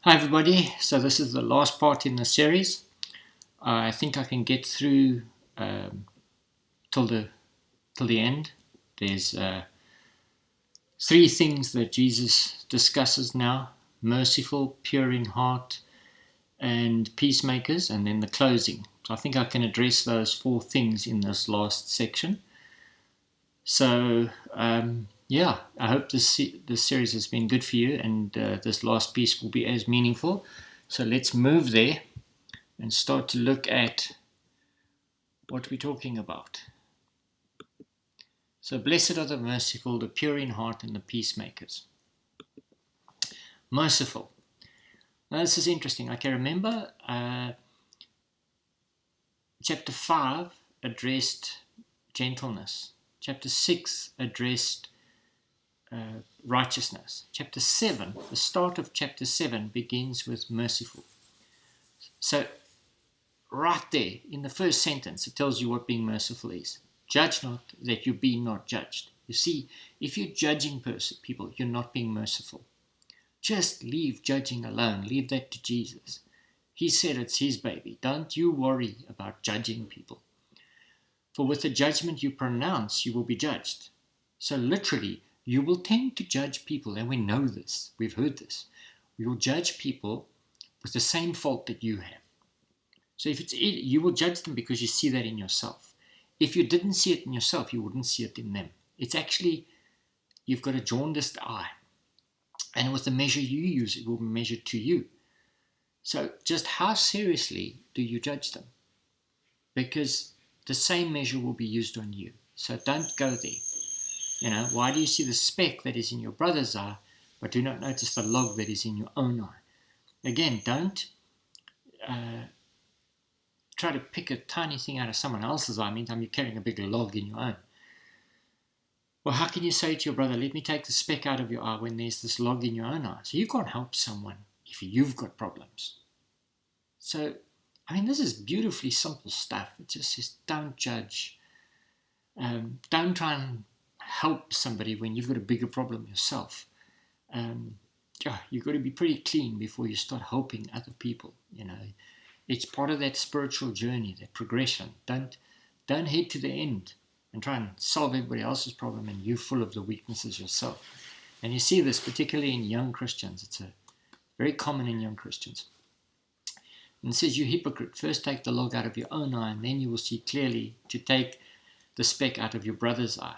Hi everybody, so this is the last part in the series. I think I can get through till the end. There's three things that Jesus discusses now: merciful, pure in heart, and peacemakers, and then the closing. So I think I can address those four things in this last section. So I hope this series has been good for you, and this last piece will be as meaningful. So let's move there and start to look at what we're talking about. So, blessed are the merciful, the pure in heart, and the peacemakers. Merciful. Now, this is interesting. I can remember chapter 5 addressed gentleness, chapter 6 addressed righteousness. Chapter 7, the start of chapter 7 begins with merciful. So, right there in the first sentence, it tells you what being merciful is. Judge not, that you be not judged. You see, if you're judging people, you're not being merciful. Just leave judging alone. Leave that to Jesus. He said it's his baby. Don't you worry about judging people. For with the judgment you pronounce, you will be judged. So literally, you will tend to judge people, and we know this. We've heard this. We will judge people with the same fault that you have. So you will judge them because you see that in yourself. If you didn't see it in yourself, you wouldn't see it in them. It's actually, you've got a jaundiced eye. And with the measure you use, it will be measured to you. So just how seriously do you judge them? Because the same measure will be used on you. So don't go there. Why do you see the speck that is in your brother's eye, but do not notice the log that is in your own eye? Again, don't try to pick a tiny thing out of someone else's eye. Meantime, you're carrying a big log in your own. Well, how can you say to your brother, let me take the speck out of your eye when there's this log in your own eye? So you can't help someone if you've got problems. So, this is beautifully simple stuff. It just says, don't judge. Don't try and help somebody when you've got a bigger problem yourself. You've got to be pretty clean before you start helping other people. It's part of that spiritual journey, that progression. Don't head to the end and try and solve everybody else's problem and you're full of the weaknesses yourself. And you see this particularly in young Christians. It's very common in young Christians. And it says, you hypocrite, first take the log out of your own eye, and then you will see clearly to take the speck out of your brother's eye.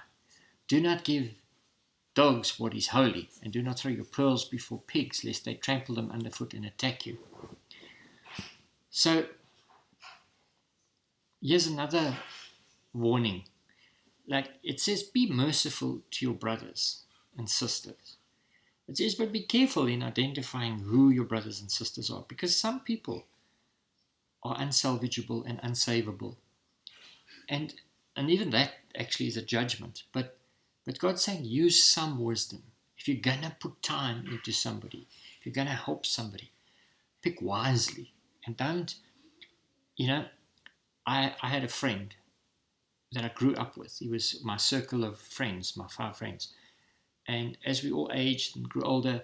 Do not give dogs what is holy, and do not throw your pearls before pigs, lest they trample them underfoot and attack you. So, here's another warning. Like it says, be merciful to your brothers and sisters. It says, but be careful in identifying who your brothers and sisters are, because some people are unsalvageable and unsavable. And even that actually is a judgment. But God's saying, use some wisdom. If you're going to put time into somebody, if you're going to help somebody, pick wisely. And don't, I had a friend that I grew up with. He was my circle of friends, my 5 friends. And as we all aged and grew older,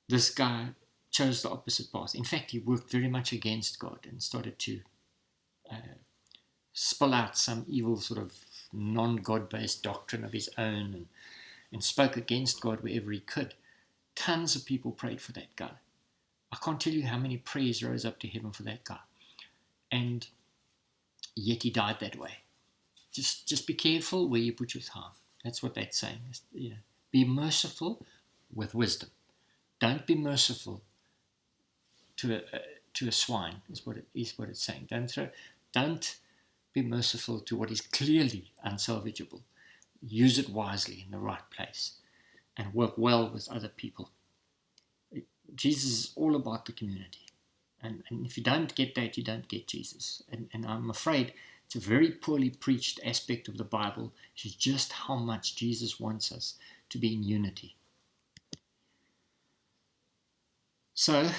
this guy chose the opposite path. In fact, he worked very much against God and started to spill out some evil sort of non-God-based doctrine of his own and spoke against God wherever he could. Tons of people prayed for that guy. I can't tell you how many prayers rose up to heaven for that guy. And yet he died that way. Just be careful where you put your time. That's what that's saying. Be merciful with wisdom. Don't be merciful to a swine. Is what it's saying. Don't be merciful to what is clearly unsalvageable. Use it wisely in the right place, and work well with other people. Jesus is all about the community, and if you don't get that, you don't get Jesus. And I'm afraid it's a very poorly preached aspect of the Bible. It's just how much Jesus wants us to be in unity. So,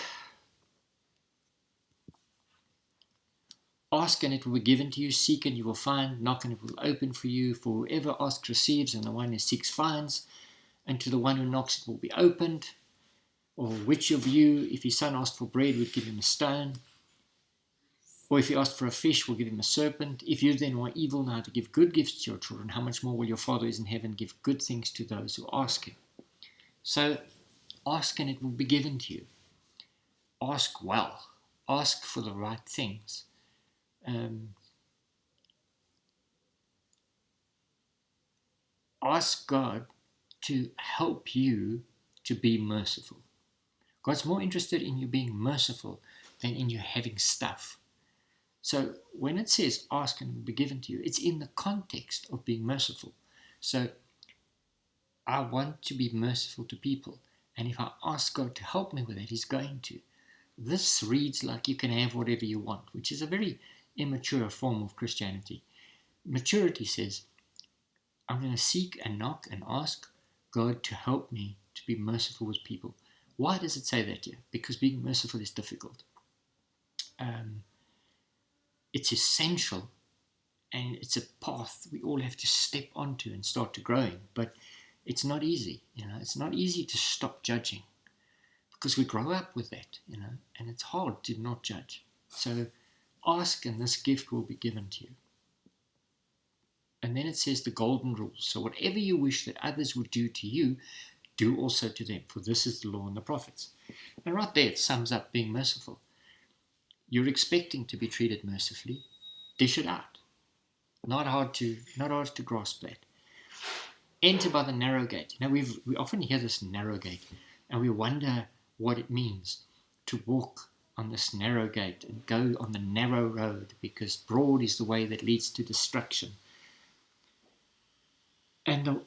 ask and it will be given to you. Seek and you will find. Knock and it will open for you. For whoever asks receives, and the one who seeks finds. And to the one who knocks it will be opened. Or which of you, if his son asked for bread, would give him a stone? Or if he asked for a fish, will give him a serpent? If you then are evil now to give good gifts to your children, how much more will your Father who is in heaven give good things to those who ask him? So ask and it will be given to you. Ask well. Ask for the right things. Ask God to help you to be merciful. God's more interested in you being merciful than in you having stuff. So when it says ask and it will be given to you, it's in the context of being merciful. So I want to be merciful to people. And if I ask God to help me with that, He's going to. This reads like you can have whatever you want, which is a very immature form of Christianity. Maturity says, I'm going to seek and knock and ask God to help me to be merciful with people. Why does it say that here? Because being merciful is difficult. It's essential, and it's a path we all have to step onto and start to growing. But it's not easy. It's not easy to stop judging because we grow up with that. And it's hard to not judge. So ask, and this gift will be given to you. And then it says the golden rule. So whatever you wish that others would do to you, do also to them, for this is the law and the prophets. And right there it sums up being merciful. You're expecting to be treated mercifully. Dish it out. Not hard to grasp that. Enter by the narrow gate. We often hear this narrow gate, and we wonder what it means to walk on this narrow gate and go on the narrow road, because broad is the way that leads to destruction. And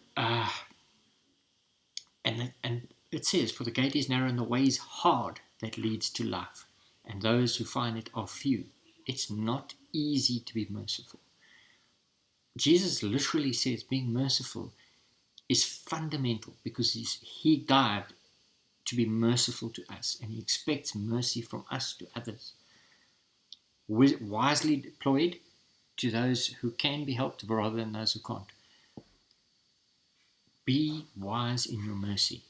it says, for the gate is narrow and the way is hard that leads to life, and those who find it are few. It's not easy to be merciful. Jesus literally says being merciful is fundamental because he died to be merciful to us, and he expects mercy from us to others. Wisely deployed to those who can be helped rather than those who can't. Be wise in your mercy.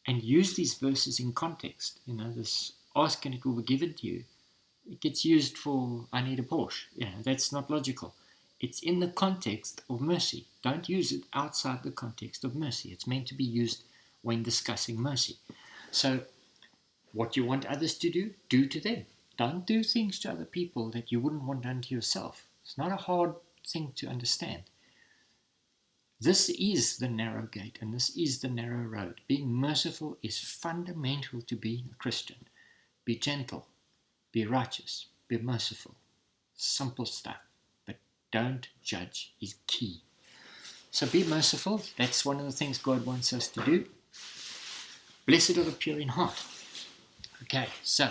And use these verses in context. This ask and it will be given to you. It gets used for, I need a Porsche. That's not logical. It's in the context of mercy. Don't use it outside the context of mercy. It's meant to be used when discussing mercy. So, what you want others to do, do to them. Don't do things to other people that you wouldn't want done to yourself. It's not a hard thing to understand. This is the narrow gate, and this is the narrow road. Being merciful is fundamental to being a Christian. Be gentle, be righteous, be merciful. Simple stuff, but don't judge is key. So be merciful. That's one of the things God wants us to do. Blessed are the pure in heart. Okay, so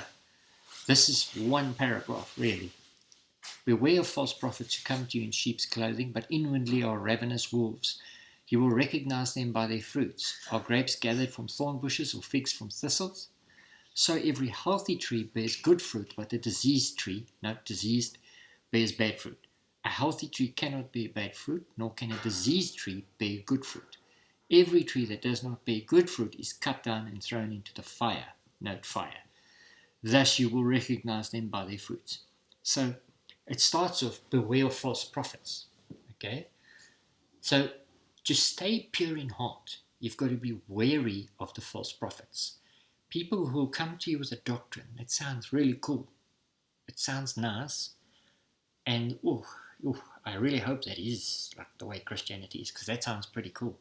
this is one paragraph, really. Beware of false prophets who come to you in sheep's clothing, but inwardly are ravenous wolves. You will recognize them by their fruits. Are grapes gathered from thorn bushes or figs from thistles? So every healthy tree bears good fruit, but a diseased tree, bears bad fruit. A healthy tree cannot bear bad fruit, nor can a diseased tree bear good fruit. Every tree that does not bear good fruit is cut down and thrown into the fire. Note fire. Thus you will recognize them by their fruits. So it starts off, beware of false prophets. Okay? So to stay pure in heart, you've got to be wary of the false prophets. People who will come to you with a doctrine that sounds really cool. It sounds nice. And I really hope that is like the way Christianity is, because that sounds pretty cool.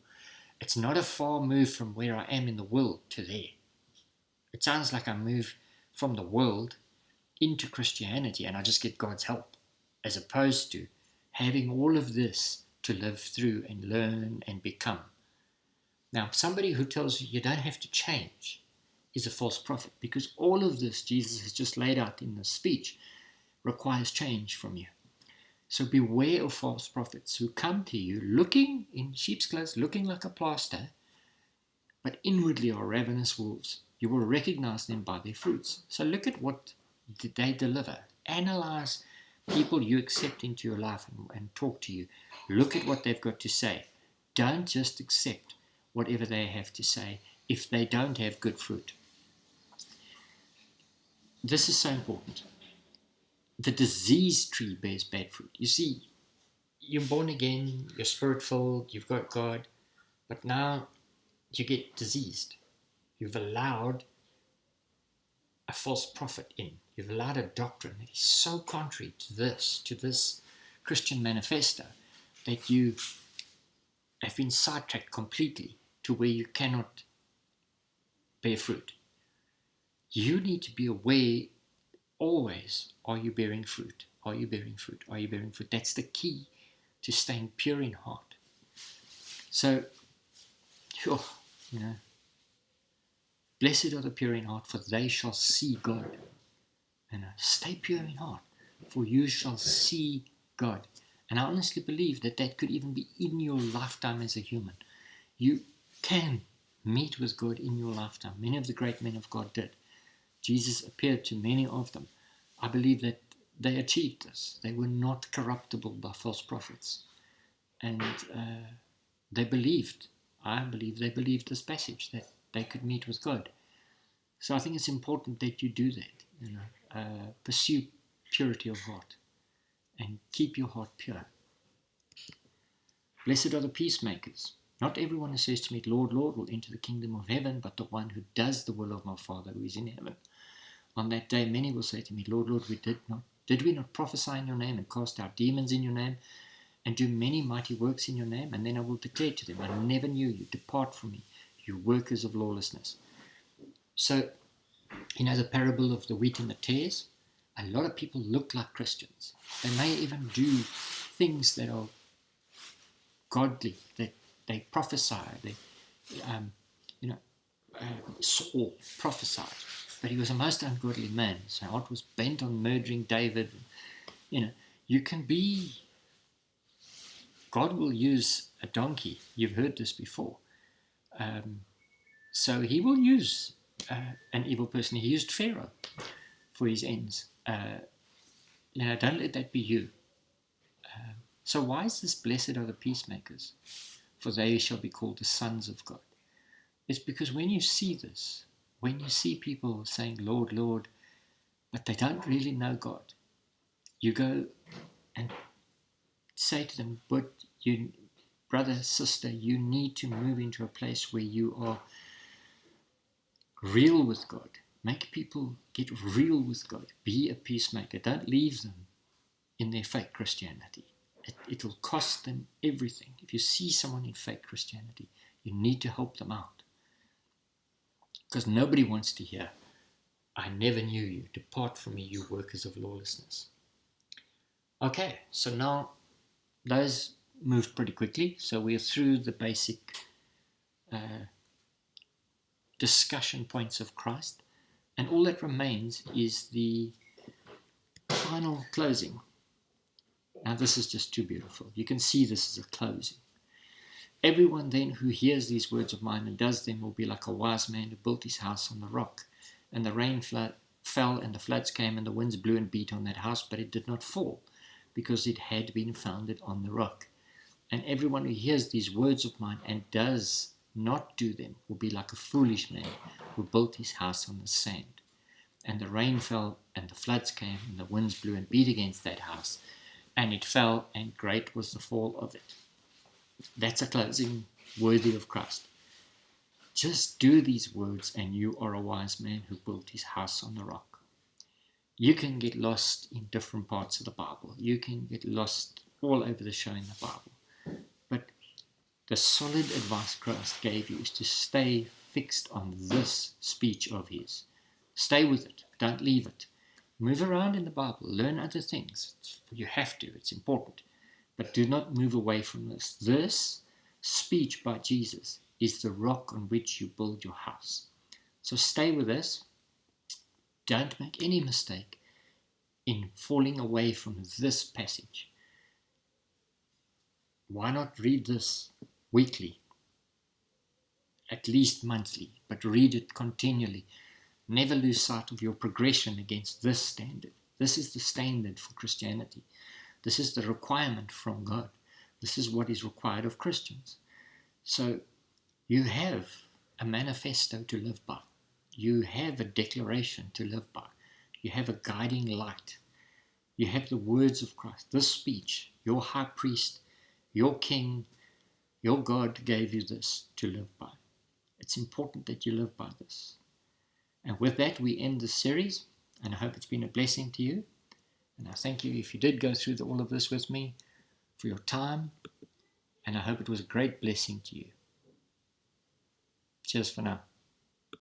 It's not a far move from where I am in the world to there. It sounds like I move from the world into Christianity and I just get God's help, as opposed to having all of this to live through and learn and become. Now, somebody who tells you you don't have to change is a false prophet, because all of this Jesus has just laid out in the speech requires change from you. So beware of false prophets who come to you looking in sheep's clothes, looking like a plaster, but inwardly are ravenous wolves. You will recognize them by their fruits. So look at what did they deliver. Analyze people you accept into your life and talk to you. Look at what they've got to say. Don't just accept whatever they have to say if they don't have good fruit. this is so important. The diseased tree bears bad fruit. You see, you're born again, you're spirit-filled, you've got God, but now you get diseased. You've allowed a false prophet in. You've allowed a doctrine that is so contrary to this Christian manifesto, that you have been sidetracked completely to where you cannot bear fruit. You need to be aware always, are you bearing fruit? Are you bearing fruit? Are you bearing fruit? That's the key to staying pure in heart. So, blessed are the pure in heart, for they shall see God. Stay pure in heart, for you shall see God. And I honestly believe that could even be in your lifetime as a human. You can meet with God in your lifetime. Many of the great men of God did. Jesus appeared to many of them. I believe that they achieved this. They were not corruptible by false prophets. And they believed, I believe they believed this passage, that they could meet with God. So I think it's important that you do that. Pursue purity of heart and keep your heart pure. Blessed are the peacemakers. Not everyone who says to me, Lord, Lord, will enter the kingdom of heaven, but the one who does the will of my Father who is in heaven. On that day, many will say to me, Lord, Lord, did we not prophesy in your name and cast out demons in your name and do many mighty works in your name? And then I will declare to them, I never knew you. Depart from me, you workers of lawlessness. So, the parable of the wheat and the tares? A lot of people look like Christians. They may even do things that are godly, that they prophesy. Saul prophesied, but he was a most ungodly man. His heart was bent on murdering David. You can be. God will use a donkey. You've heard this before. So he will use an evil person. He used Pharaoh for his ends. Don't let that be you. So why is this blessed are the peacemakers? For they shall be called the sons of God. It's because when you see this, when you see people saying, Lord, Lord, but they don't really know God, you go and say to them, but you, brother, sister, you need to move into a place where you are real with God. Make people get real with God. Be a peacemaker. Don't leave them in their fake Christianity. It'll cost them everything. If you see someone in fake Christianity, you need to help them out. Because nobody wants to hear, I never knew you. Depart from me, you workers of lawlessness. Okay, so now those moved pretty quickly. So we're through the basic discussion points of Christ. And all that remains is the final closing. Now this is just too beautiful. You can see this is a closing. Everyone then who hears these words of mine and does them will be like a wise man who built his house on the rock. And the rain fell, and the floods came, and the winds blew and beat on that house, but it did not fall, because it had been founded on the rock. And everyone who hears these words of mine and does not do them will be like a foolish man who built his house on the sand. And the rain fell, and the floods came, and the winds blew and beat against that house, and it fell, and great was the fall of it. That's a closing worthy of Christ. Just do these words, and you are a wise man who built his house on the rock. You can get lost in different parts of the Bible. You can get lost all over the show in the Bible. But the solid advice Christ gave you is to stay fixed on this speech of his. Stay with it. Don't leave it. Move around in the Bible. Learn other things. You have to. It's important. But do not move away from this. This speech by Jesus is the rock on which you build your house. So stay with this. Don't make any mistake in falling away from this passage. Why not read this weekly, at least monthly, but read it continually. Never lose sight of your progression against this standard. This is the standard for Christianity. This is the requirement from God. This is what is required of Christians. So you have a manifesto to live by. You have a declaration to live by. You have a guiding light. You have the words of Christ. This speech, your high priest, your king, your God gave you this to live by. It's important that you live by this. And with that, we end this series, and I hope it's been a blessing to you. And I thank you if you did go through all of this with me for your time, and I hope it was a great blessing to you. Cheers for now.